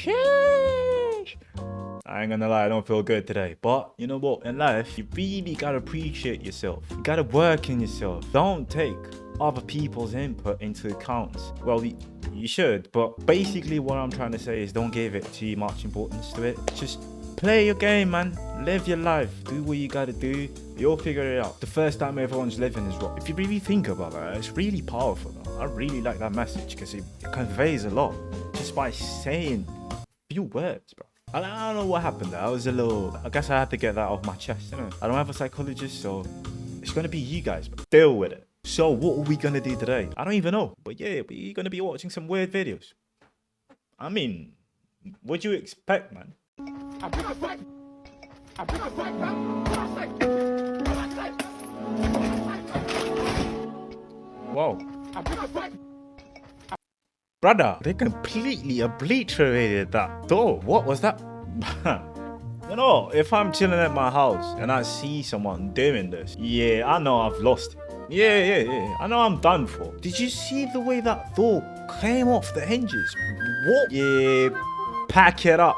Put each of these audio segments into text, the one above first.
Sheesh. I ain't gonna lie, I don't feel good today. But you know what? In life, you really gotta appreciate yourself. You gotta work in yourself. Don't take other people's input into account. Well, you should, but basically what I'm trying to say is don't give it too much importance to it. Just play your game, man. Live your life. Do what you gotta do. You'll figure it out. The first time everyone's living is what? If you really think about that, it's really powerful, though. I really like that message because it conveys a lot just by saying a few words, bro. I don't know what happened there. I guess I had to get that off my chest, you know. I don't have a psychologist, so it's gonna be you guys, bro. Deal with it. So what are we gonna do today? I don't even know. But yeah, we're gonna be watching some weird videos. I mean, what do you expect, man? Whoa. Brother, they completely obliterated that door. What was that? You know, if I'm chilling at my house and I see someone doing this, yeah, I know I've lost it. Yeah. I know I'm done for. Did you see the way that door came off the hinges? What? Yeah, pack it up,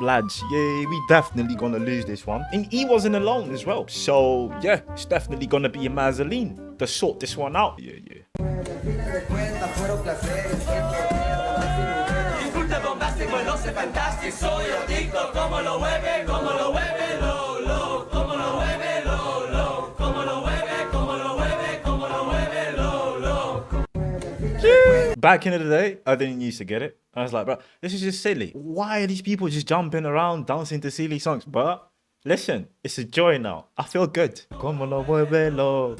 lads. Yeah, we definitely gonna lose this one. And he wasn't alone as well. So, yeah, it's definitely gonna be a Mazzoline to sort this one out. Yeah. Back in the day, I didn't used to get it. I was like, bro, this is just silly. Why are these people just jumping around, dancing to silly songs? But listen, it's a joy now. I feel good. Como lo muévelo.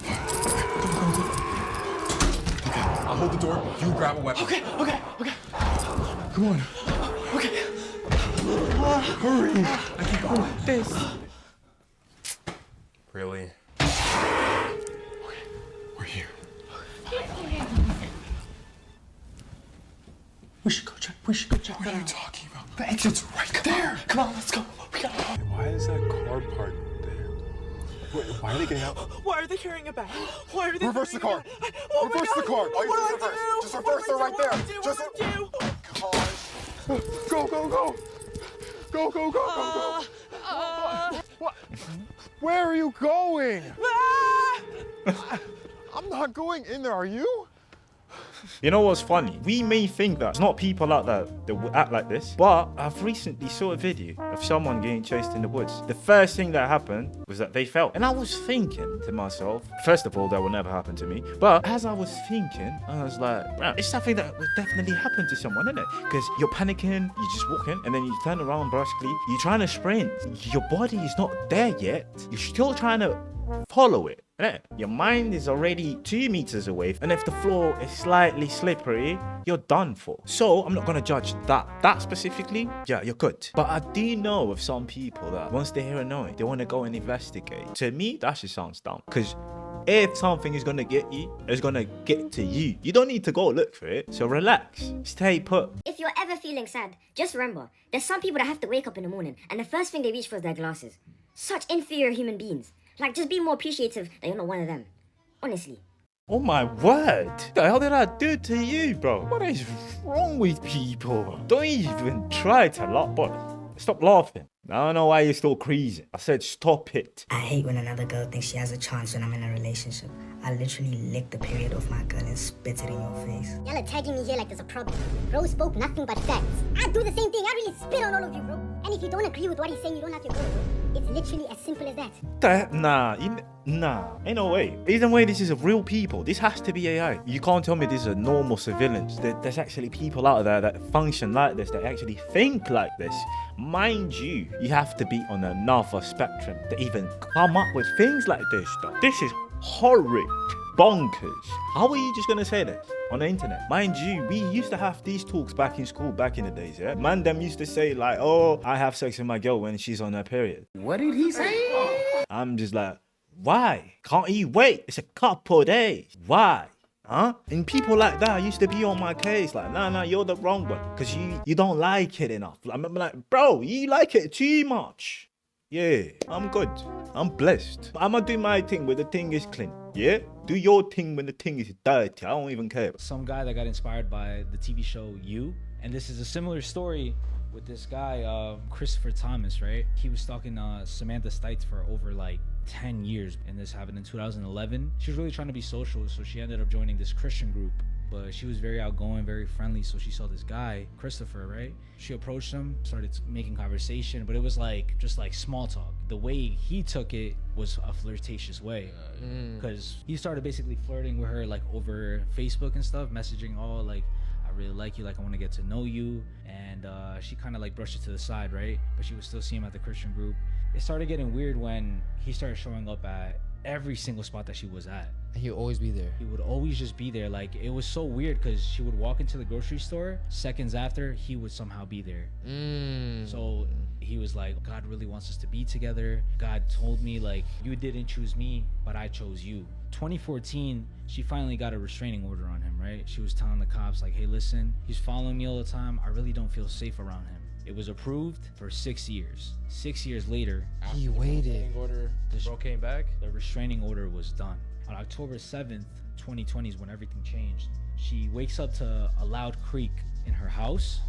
I'll hold the door. You grab a weapon. Okay. Come on. Okay. Hurry. I can't go like this. Really? Okay. We're here. We should go check. What are you talking about? The exit's right there. Come on, let's go. We gotta go. Why is that car parked there? Why are they getting out? Why are they carrying a bag? Why are they Reverse the car. Oh Reverse the car. All you do is reverse. Just reverse. They're right there. Just Go. What? Where are you going? I'm not going in there. Are you? You know what's funny? We may think that it's not people out there that would act like this, but I've recently saw a video of someone getting chased in the woods. The first thing that happened was that they fell. And I was thinking to myself, first of all, that will never happen to me. But as I was thinking, I was like, wow, it's something that would definitely happen to someone, isn't it? Because you're panicking, you're just walking, and then you turn around brusquely, you're trying to sprint. Your body is not there yet. You're still trying to follow it. Your mind is already 2 meters away, and if the floor is slightly slippery, you're done for. So I'm not gonna judge that specifically. Yeah, you're good. But I do know of some people that once they hear a noise, they want to go and investigate. To me, that just sounds dumb. Because if something is gonna get you, it's gonna get to you. You don't need to go look for it. So relax, stay put. If you're ever feeling sad, just remember, there's some people that have to wake up in the morning, and the first thing they reach for is their glasses. Such inferior human beings. Like, just be more appreciative that you're not one of them. Honestly. Oh my word. What the hell did I do to you, bro? What is wrong with people? Don't even try to laugh, but stop laughing. I don't know why you're still crazy. I said stop it. I hate when another girl thinks she has a chance when I'm in a relationship. I literally lick the period off my girl and spit it in your face. Y'all are tagging me here like there's a problem. Bro spoke nothing but facts. I do the same thing. I really spit on all of you, bro. And if you don't agree with what he's saying, you don't have to go, bro. It's literally as simple as that. Nah, ain't no way. Either way, this is a real people. This has to be AI. You can't tell me these are normal civilians. There's actually people out there that function like this, that actually think like this. Mind you, you have to be on another spectrum to even come up with things like this stuff. This is horrid, bonkers. How are you just gonna say this on the internet? Mind you, we used to have these talks back in school back in the days, yeah? Man, them used to say like, oh, I have sex with my girl when she's on her period. What did he say? I'm just like, why? Can't you wait? It's a couple days. Why? Huh? And people like that used to be on my case like, nah, you're the wrong one because you don't like it enough. I'm like, bro, you like it too much. Yeah, I'm good. I'm blessed. I'ma do my thing when the thing is clean. Yeah? Do your thing when the thing is dirty. I don't even care. Some guy that got inspired by the TV show You And this is a similar story with this guy, Christopher Thomas, right? He was stalking Samantha Stites for over like 10 years, and this happened in 2011. She was really trying to be social, so she ended up joining this Christian group. But she was very outgoing, very friendly, so she saw this guy, Christopher, right? She approached him, started making conversation, but it was like just like small talk. The way he took it was a flirtatious way, because he started basically flirting with her like over Facebook and stuff, messaging all like, I really like you, like I want to get to know you. And she kind of like brushed it to the side, right? But she would still see him at the Christian group. It started getting weird when he started showing up at every single spot that she was at. He'd always be there. He would always just be there. Like, it was so weird because she would walk into the grocery store, seconds after he would somehow be there. So he was like, God really wants us to be together. God told me, like, you didn't choose me, but I chose you. 2014, she finally got a restraining order on him, right? She was telling the cops, like, hey, listen, he's following me all the time. I really don't feel safe around him. It was approved for 6 years. 6 years later, He waited. the Bro came back. restraining order was done. On October 7th, 2020 is when everything changed. She wakes up to a loud creak in her house.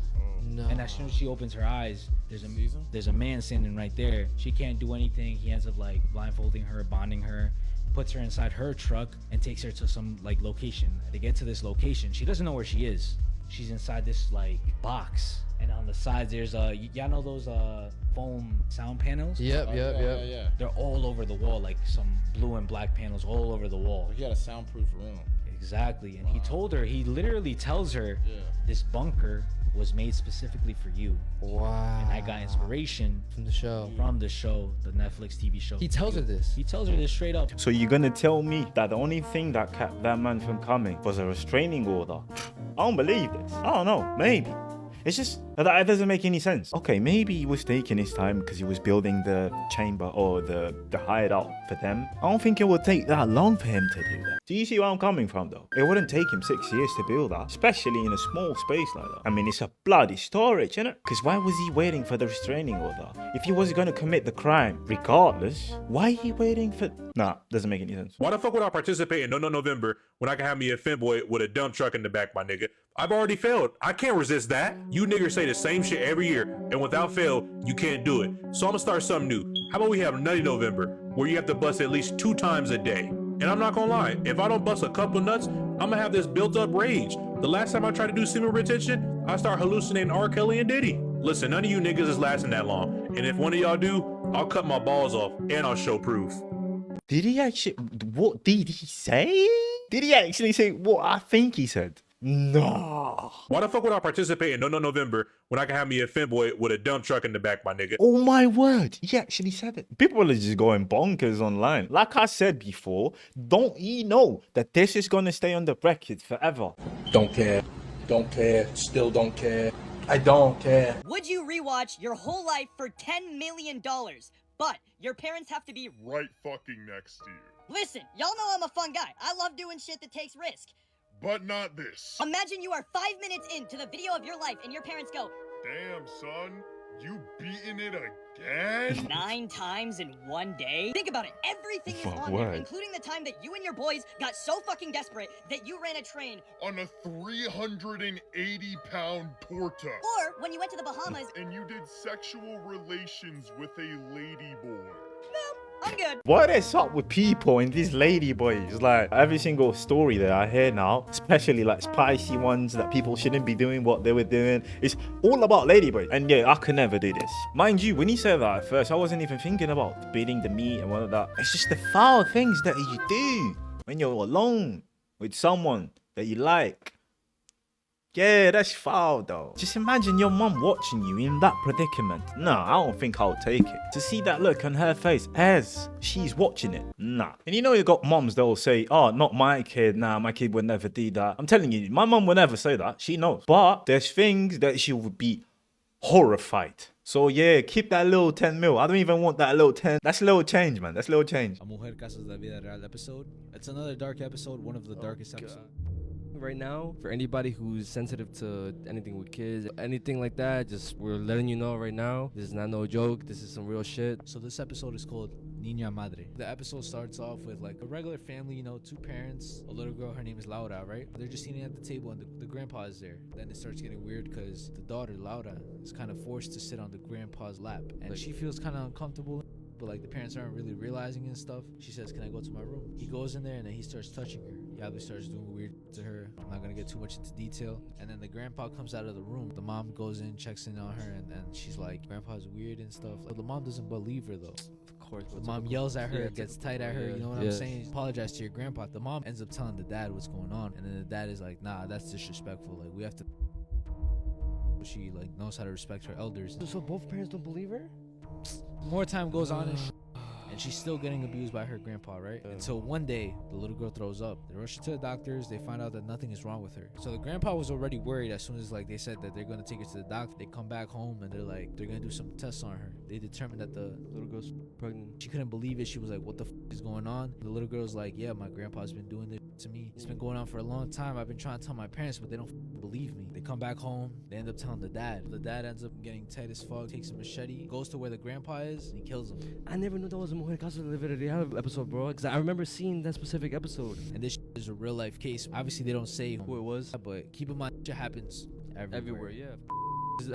No. And as soon as she opens her eyes, there's a man standing right there. She can't do anything. He ends up like blindfolding her, bonding her, puts her inside her truck and takes her to some like location. They get to this location. She doesn't know where she is. She's inside this like box, and on the sides there's y'all know those foam sound panels? Yep. Yeah. They're all over the wall, like some blue and black panels all over the wall. He had a soundproof room. Exactly. And he told her, he literally tells her, this bunker was made specifically for you. Wow. And I got inspiration From the show. the Netflix TV show. He tells her this. He tells her this straight up. So you're gonna tell me that the only thing that kept that man from coming was a restraining order? I don't believe this. I don't know. Maybe. It's just that it doesn't make any sense. Okay, maybe he was taking his time because he was building the chamber or the hideout for them. I don't think it would take that long for him to do that. Do you see where I'm coming from though? It wouldn't take him 6 years to build that, especially in a small space like that. I mean, it's a bloody storage, innit? Because why was he waiting for the restraining order? If he was going to commit the crime, regardless, why he waiting for... Nah, doesn't make any sense. Why the fuck would I participate in No November when I can have me a femboy with a dump truck in the back, my nigga? I've already failed. I can't resist that. You niggas say the same shit every year, and without fail, you can't do it. So I'm gonna start something new. How about we have Nutty November, where you have to bust at least 2 times a day? And I'm not gonna lie, if I don't bust a couple nuts, I'm gonna have this built up rage. The last time I tried to do semen retention, I start hallucinating R. Kelly and Diddy. Listen, none of you niggas is lasting that long. And if one of y'all do, I'll cut my balls off and I'll show proof. Did he actually... What did he say? Did he actually say what I think he said? No. Why the fuck would I participate in No November when I can have me a femboy with a dump truck in the back, my nigga? Oh my word, he actually said it. People are just going bonkers online. Like I said before, don't you know that this is gonna stay on the record forever? Don't care. Don't care. Still don't care. I don't care. Would you rewatch your whole life for $10 million, but your parents have to be... Right fucking next to you. Listen, y'all know I'm a fun guy. I love doing shit that takes risk. But not this. Imagine you are 5 minutes into the video of your life and your parents go, Damn, son. You beating it again? 9 times in one day? Think about it. Everything is My on there, word. including the time that you and your boys got so fucking desperate that you ran a train. On a 380-pound torta. Or when you went to the Bahamas. And you did sexual relations with a ladyboy. No, I'm good. What is up with people and these lady boys? Like every single story that I hear now, especially like spicy ones that people shouldn't be doing what they were doing, it's all about lady boys. And yeah, I could never do this. Mind you, when he said that at first, I wasn't even thinking about beating the meat and all of that. It's just the foul things that you do when you're alone with someone that you like. Yeah, that's foul though. Just imagine your mum watching you in that predicament. No, I don't think I'll take it. To see that look on her face as she's watching it. Nah. And you know you got mums that'll say, oh, not my kid. Nah, my kid would never do that. I'm telling you, my mum would never say that. She knows. But there's things that she would be horrified. So yeah, keep that little 10 mil. I don't even want that little 10. That's little change, man. That's little change. A Mujer Casos de Vida Real episode. It's another dark episode, one of the darkest episodes. right now, for anybody who's sensitive to anything with kids, anything like that, just we're letting you know right now. This is not no joke. This is some real shit. So this episode is called Niña Madre. The episode starts off with like a regular family, you know, 2 parents, a little girl, her name is Laura, right? They're just sitting at the table and the grandpa is there. Then it starts getting weird because the daughter, Laura, is kind of forced to sit on the grandpa's lap. And she feels kind of uncomfortable, but like the parents aren't really realizing and stuff. She says, "Can I go to my room?" He goes in there and then he starts touching her. He obviously starts doing weird to her. I'm not gonna get too much into detail. And then the grandpa comes out of the room. The mom goes in, checks in on her, and she's like, "Grandpa's weird and stuff." But the mom doesn't believe her though. Of course. The mom yells at her, gets tight at her, you know what I'm saying? Apologize to your grandpa. The mom ends up telling the dad what's going on, and then the dad is like, "Nah, that's disrespectful. Like, we have to." She like knows how to respect her elders. So both parents don't believe her? More time goes on and she's still getting abused by her grandpa, right? Until one day, the little girl throws up. They rush her to the doctors. They find out that nothing is wrong with her. So the grandpa was already worried as soon as like they said that they're gonna take her to the doctor. They come back home and they're gonna do some tests on her. They determined that the Little girl's pregnant. she couldn't believe it. She was like, "What the is going on?" The little girl's like, "Yeah, my grandpa's been doing this to me. It's been going on for a long time. I've been trying to tell my parents, but they don't believe me." They come back home. They end up telling the dad. The dad ends up getting tight as fuck, takes a machete, goes to where the grandpa is, and he kills him. I never knew that was a Mujer Caso de la Vida Real episode, bro. Because I remember seeing that specific episode. And this is a real life case. Obviously, they don't say Who it was? but keep in mind, shit happens Everywhere, yeah.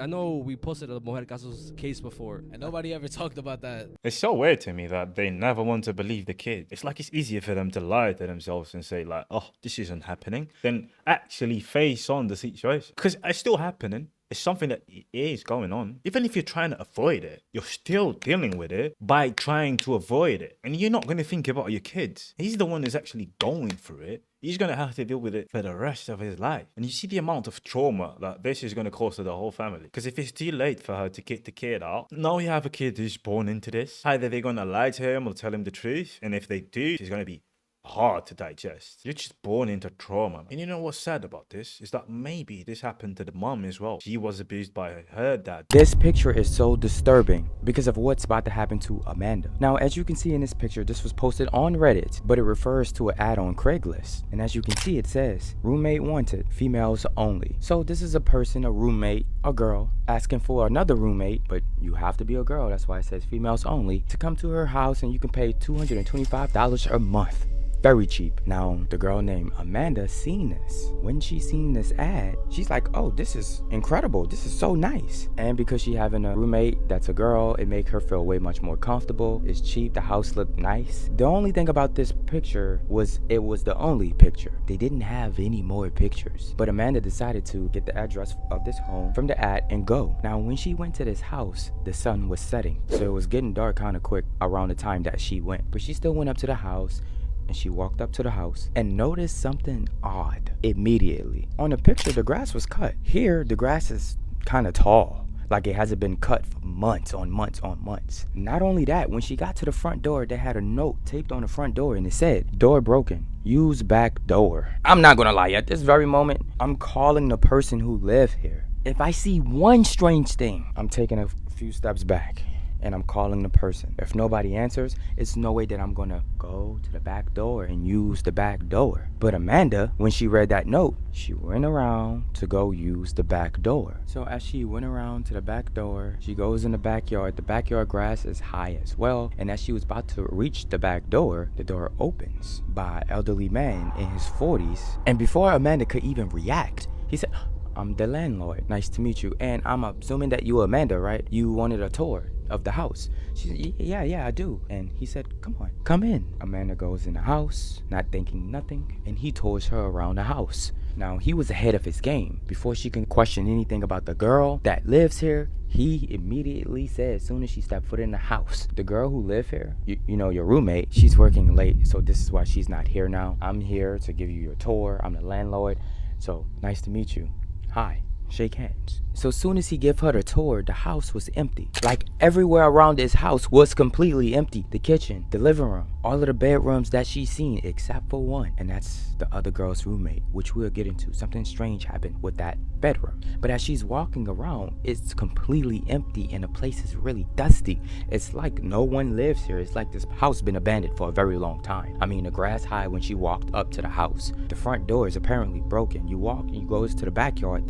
I know we posted a Mujer Caso's case before. And nobody ever talked about that. It's so weird to me that they never want to believe the kid. It's like it's easier for them to lie to themselves and say like, "Oh, this isn't happening," than actually face on the situation. Because it's still happening. It's something that is going on. Even if you're trying to avoid it, you're still dealing with it by trying to avoid it. And you're not going to think about your kids. He's the one who's actually going through it. He's going to have to deal with it for the rest of his life. And you see the amount of trauma that this is going to cause to the whole family. Because if it's too late for her to kick the kid out, now you have a kid who's born into this. Either they're going to lie to him or tell him the truth. And if they do, it's going to be hard to digest. You're just born into trauma. And you know what's sad about this is that maybe this happened to the mom as well. She was abused by her dad. This picture is so disturbing because of what's about to happen to Amanda. Now, as you can see in this picture, this was posted on Reddit, but it refers to an ad on Craigslist. And as you can see, it says, "Roommate wanted, females only." So this is a person, a roommate, a girl, asking for another roommate, but you have to be a girl, that's why it says females only, to come to her house, and you can pay $225 a month. Very cheap. Now, the girl named Amanda seen this. When she seen this ad, she's like, "Oh, this is incredible. This is so nice." And because she having a roommate that's a girl, it make her feel way much more comfortable. It's cheap. The house looked nice. The only thing about this picture was it was the only picture. They didn't have any more pictures. But Amanda decided to get the address of this home from the ad and go. Now, when she went to this house, the sun was setting. So it was getting dark kind of quick around the time that she went. But she still went up to the house. And she walked up to the house and noticed something odd immediately. On the picture, the grass was cut. Here, the grass is kind of tall, like it hasn't been cut for months on months on months. Not only that, when she got to the front door, they had a note taped on the front door and it said, "Door broken. Use back door." I'm not gonna lie, at this very moment, I'm calling the person who live here. If I see one strange thing, I'm taking a few steps back. And I'm calling the person. If nobody answers, it's no way that I'm gonna go to the back door and use the back door. But Amanda, when she read that note, she went around to go use the back door. So as she went around to the back door, she goes in the backyard. The backyard grass is high as well. And as she was about to reach the back door, the door opens by an elderly man in his 40s. And before Amanda could even react, he said, "I'm the landlord. Nice to meet you. And I'm assuming that you Amanda, right? You wanted a tour of the house." She said, yeah, I do." And he said, "Come on, come in." Amanda goes in the house, not thinking nothing, and he tours her around the house. Now, he was ahead of his game. Before she can question anything about the girl that lives here, he immediately said, as soon as she stepped foot in the house, "The girl who live here, you know, your roommate, she's working late, so this is why she's not here now. I'm here to give you your tour. I'm the landlord. So, nice to meet you. Hi." shake hands. So soon as he gave her the tour, the house was empty. Like everywhere around this house was completely empty. The kitchen, the living room, all of the bedrooms that she's seen except for one. And that's the other girl's roommate, which we'll get into. Something strange happened with that bedroom. But as she's walking around, it's completely empty and the place is really dusty. It's like no one lives here. It's like this house been abandoned for a very long time. I mean, the grass high when she walked up to the house. The front door is apparently broken. You walk and you go to the backyard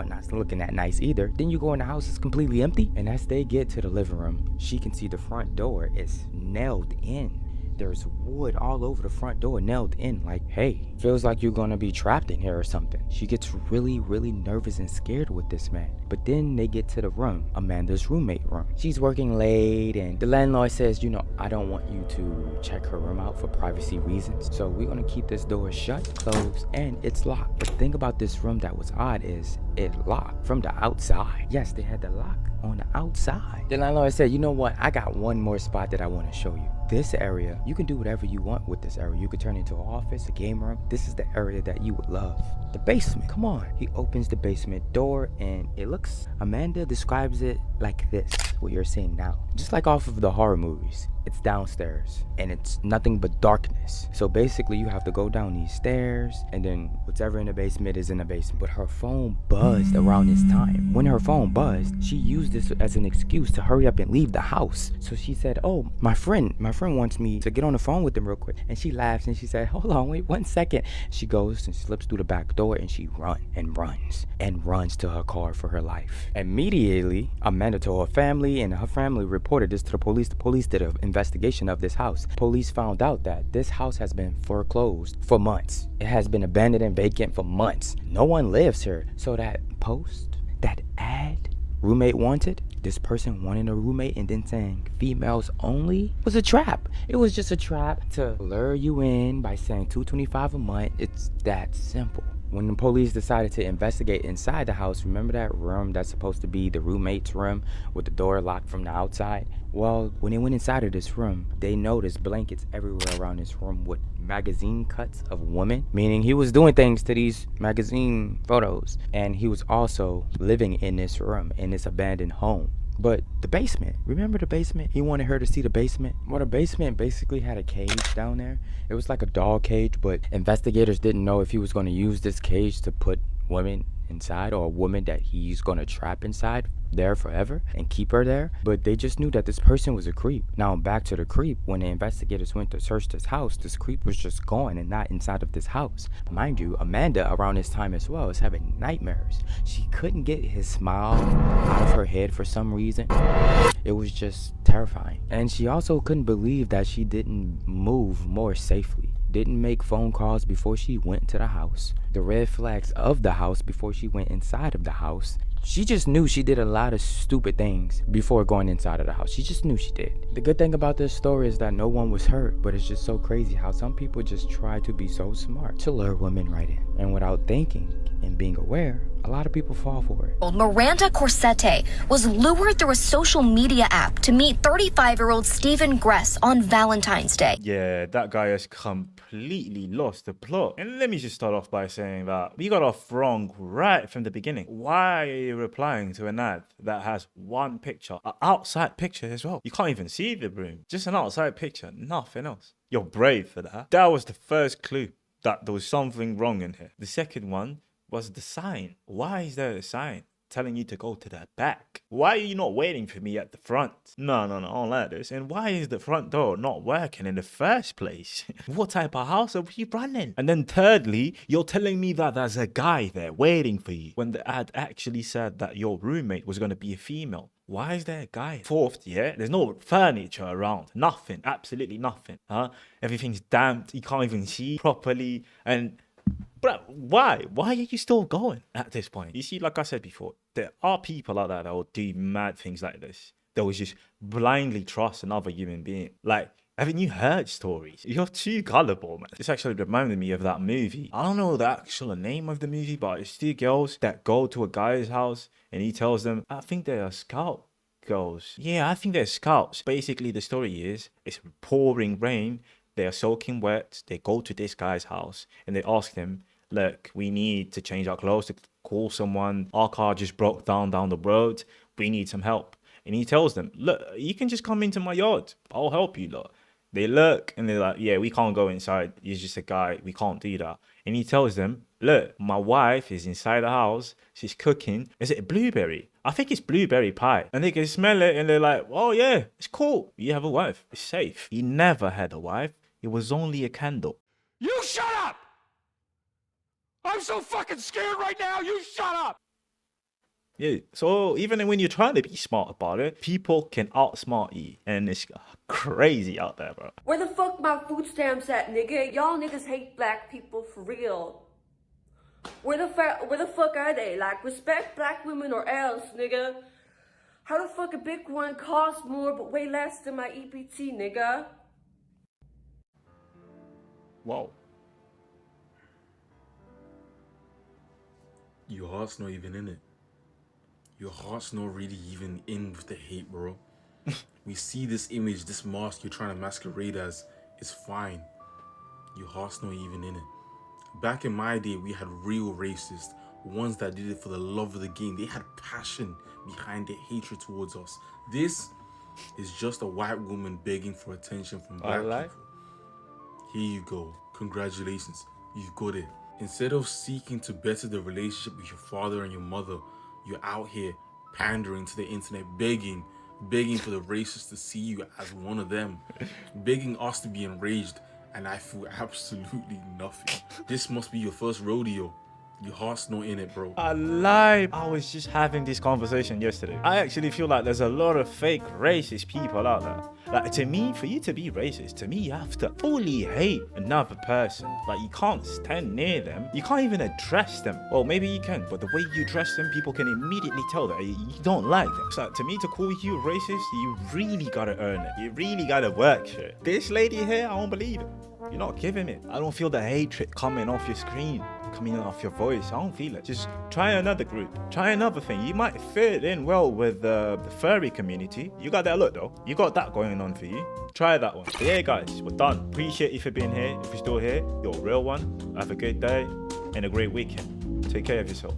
not looking that nice either. Then you go in the house, it's completely empty. And as they get to the living room, she can see the front door is nailed in. There's wood all over the front door nailed in, like, hey, feels like you're gonna be trapped in here or something. She gets really, really nervous and scared with this man. But then they get to the room, Amanda's roommate room. She's working late and the landlord says, you know, I don't want you to check her room out for privacy reasons. So we're gonna keep this door shut, closed, and it's locked. But the thing about this room that was odd is it locked from the outside. Yes, they had the lock on the outside. The landlord said, you know what? I got one more spot that I want to show you. This area, you can do whatever you want with this area. You could turn it into an office, a game room. This is the area that you would love. The basement, come on. He opens the basement door and it looks, Amanda describes it like this, what you're seeing now. Just like off of the horror movies. It's downstairs and it's nothing but darkness. So basically you have to go down these stairs and then whatever in the basement is in the basement. But her phone buzzed around this time. When her phone buzzed, she used this as an excuse to hurry up and leave the house. So she said, oh, my friend wants me to get on the phone with him real quick. And she laughs and she said, hold on, wait 1 second. She goes and slips through the back door and she runs to her car for her life. Immediately, Amanda told her family and her family reported this to the police. The police did an investigation of this house. Police found out that this house has been foreclosed for months. It has been abandoned and vacant for months. No one lives here. So that post, that ad, roommate wanted, this person wanting a roommate and then saying females only, was a trap. It was just a trap to lure you in by saying $225 a month. It's that simple. When the police decided to investigate inside the house, remember that room that's supposed to be the roommate's room with the door locked from the outside? Well, when they went inside of this room, they noticed blankets everywhere around this room with magazine cuts of women, meaning he was doing things to these magazine photos. And he was also living in this room, in this abandoned home. But the basement, remember the basement? He wanted her to see the basement. Well, the basement basically had a cage down there. It was like a dog cage, but investigators didn't know if he was going to use this cage to put women inside or a woman that he's going to trap inside there forever and keep her there. But they just knew that this person was a creep. Now back to the creep. When the investigators went to search this house, this creep was just gone and not inside of this house. Mind you, Amanda around this time as well is having nightmares. She couldn't get his smile out of her head for some reason. It was just terrifying. And she also couldn't believe that she didn't move more safely. Didn't make phone calls before she went to the house. The red flags of the house before she went inside of the house. She just knew she did a lot of stupid things before going inside of the house. She just knew she did. The good thing about this story is that no one was hurt, but it's just so crazy how some people just try to be so smart to lure women right in. And without thinking and being aware, a lot of people fall for it. Miranda Corsette was lured through a social media app to meet 35-year-old Stephen Gress on Valentine's Day. Yeah, that guy has completely lost the plot. And let me just start off by saying that we got off wrong right from the beginning. Why are you replying to an ad that has one picture, an outside picture as well? You can't even see the room, just an outside picture, nothing else. You're brave for that. That was the first clue that there was something wrong in here. The second one was the sign. Why is there a sign telling you to go to the back? Why are you not waiting for me at the front? No, I don't like this. And why is the front door not working in the first place? What type of house are we running? And then thirdly, you're telling me that there's a guy there waiting for you when the ad actually said that your roommate was going to be a female. Why is there a guy? Fourth, yeah, there's no furniture around. Nothing, absolutely nothing. Everything's damped. You can't even see properly. And but why? Why are you still going at this point? You see, like I said before, there are people out there that will do mad things like this. They will just blindly trust another human being. Like, haven't you heard stories? You're too gullible, man. This actually reminded me of that movie. I don't know the actual name of the movie, but it's two girls that go to a guy's house and he tells them, I think they are scout girls. Yeah, I think they're scouts. Basically, the story is, it's pouring rain. They are soaking wet. They go to this guy's house and they ask him, look, we need to change our clothes call someone. Our car just broke down the road. We need some help. And he tells them, look, you can just come into my yard. I'll help you, lot. They look and they're like, yeah, we can't go inside. He's just a guy. We can't do that. And he tells them, look, my wife is inside the house. She's cooking. Is it a blueberry? I think it's blueberry pie. And they can smell it and they're like, oh yeah, it's cool. You have a wife. It's safe. He never had a wife. It was only a candle. You shut up! I'm so fucking scared right now. You shut up! Yeah, so even when you're trying to be smart about it, people can outsmart you. And it's crazy out there, bro. Where the fuck my food stamps at, nigga? Y'all niggas hate black people for real. Where the fuck are they? Like, respect black women or else, nigga. How the fuck a big one costs more but way less than my EPT, nigga? Whoa. Your heart's not even in it. Your heart's not really even in with the hate, bro. We see this image, this mask you're trying to masquerade as. It's fine. Your heart's not even in it. Back in my day, we had real racists, ones that did it for the love of the game. They had passion behind their hatred towards us. This is just a white woman begging for attention from black people. Here you go. Congratulations. You've got it. Instead of seeking to better the relationship with your father and your mother, you're out here pandering to the internet, begging for the racists to see you as one of them, begging us to be enraged, and I feel absolutely nothing. This must be your first rodeo. Your heart's not in it, bro. I lied. I was just having this conversation yesterday. I actually feel like there's a lot of fake racist people out there. Like, to me, for you to be racist, to me, you have to fully hate another person. Like, you can't stand near them. You can't even address them. Well, maybe you can, but the way you address them, people can immediately tell that you don't like them. So, to me, to call you racist, you really gotta earn it. You really gotta work shit. This lady here, I don't believe it. You're not giving it. I don't feel the hatred coming off your screen, coming off your voice. I don't feel it. Just try another group. Try another thing. You might fit in well with the furry community. You got that look though. You got that going on for you. Try that one. But yeah, guys, we're done. Appreciate you for being here. If you're still here, you're a real one. Have a good day and a great weekend. Take care of yourself.